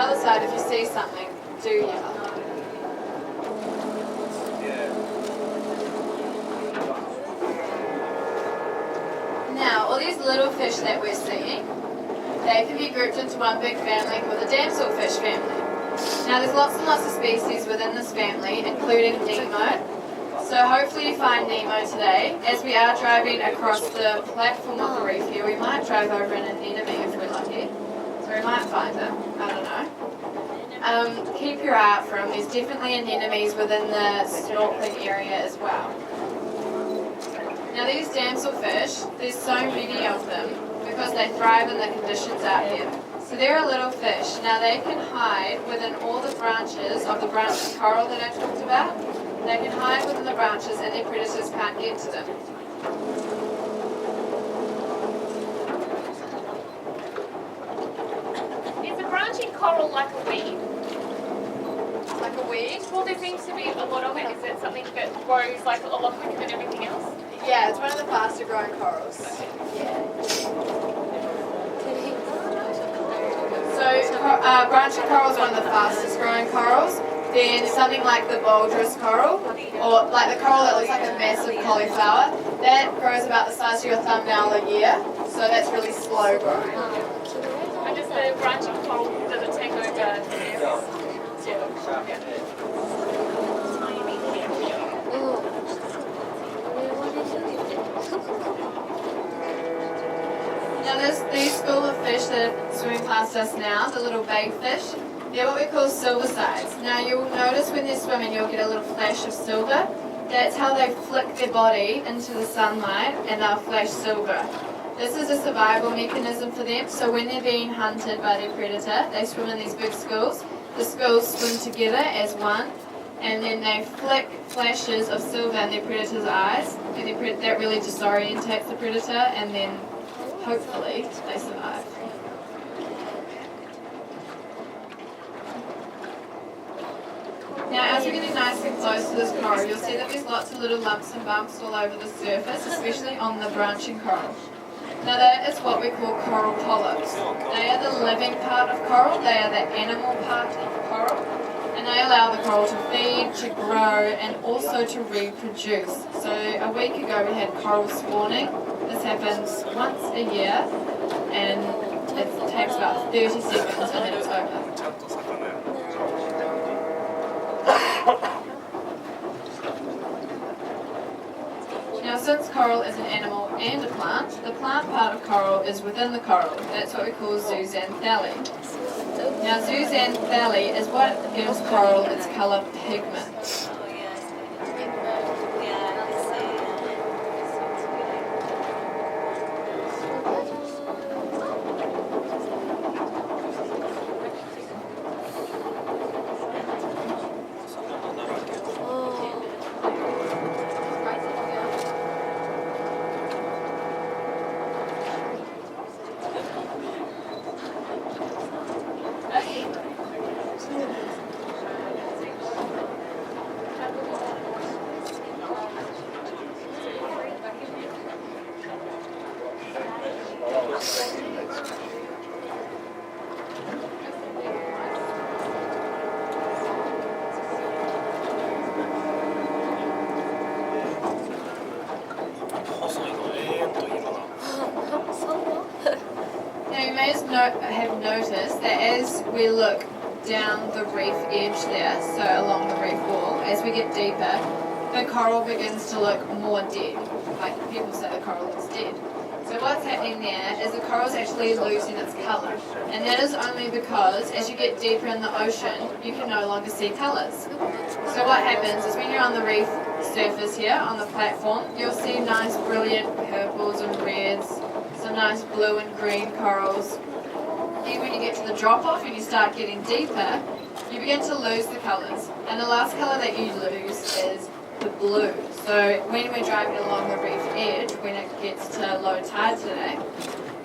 other side, if you see something, do yell. Now, all these little fish that we're seeing, they can be grouped into one big family called the damselfish family. Now, there's lots and lots of species within this family, including Nemo. So hopefully you find Nemo today. As we are driving across the platform of the reef here, we might drive over an anemone if we're lucky. So we might find them, I don't know. Keep your eye out for them. There's definitely anemones within the snorkeling area as well. Now these damselfish, there's so many of them because they thrive in the conditions out here. So they're a little fish. Now they can hide within all the branches of the branching coral that I talked about. They can hide within the branches and their predators can't get to them. Is a branching coral like a weed? Like a weed? Well, there seems to be a lot of it. Is it something that grows like a lot quicker than everything else? Yeah, it's one of the faster growing corals. Yeah. So branching coral is one of the fastest growing corals. Then something like the Baldrus coral, or like the coral that looks like a massive cauliflower, that grows about the size of your thumbnail a year, so that's really slow growing. And does the branching coral, does it take over? Now these school of fish that are swimming past us now, the little bagfish, they're what we call silver sides. Now you'll notice when they're swimming you'll get a little flash of silver. That's how they flick their body into the sunlight and they'll flash silver. This is a survival mechanism for them, so when they're being hunted by their predator, they swim in these big schools. The schools swim together as one, and then they flick flashes of silver in their predator's eyes, and that really disorientates the predator, and then hopefully they survive. Now, as we're getting nice and close to this coral, you'll see that there's lots of little lumps and bumps all over the surface, especially on the branching coral. Now, that is what we call coral polyps. They are the living part of coral, they are the animal part of coral, and they allow the coral to feed, to grow, and also to reproduce. So, a week ago we had coral spawning. This happens once a year, and it takes about 30 seconds and then it's over. Now, since coral is an animal and a plant, the plant part of coral is within the coral. That's what we call zooxanthellae. Now, zooxanthellae is what gives coral its colour pigment. Now you may have noticed that as we look down the reef edge there, so along the reef wall, as we get deeper, the coral begins to look more dead. Like people say the coral looks dead. So what's happening there is the coral's actually losing its colour. And that is only because as you get deeper in the ocean, you can no longer see colours. So what happens is when you're on the reef surface here, on the platform, you'll see nice brilliant purples and reds, some nice blue and green corals. Then when you get to the drop-off and you start getting deeper, you begin to lose the colours. And the last colour that you lose is the blue. So when we're driving along the reef edge, when it gets to low tide today,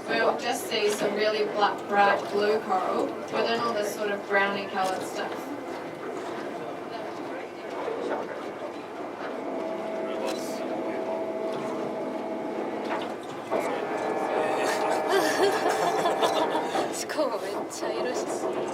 we'll just see some really bright blue coral within all this sort of browny coloured stuff. 스코어 めっちゃ色してる。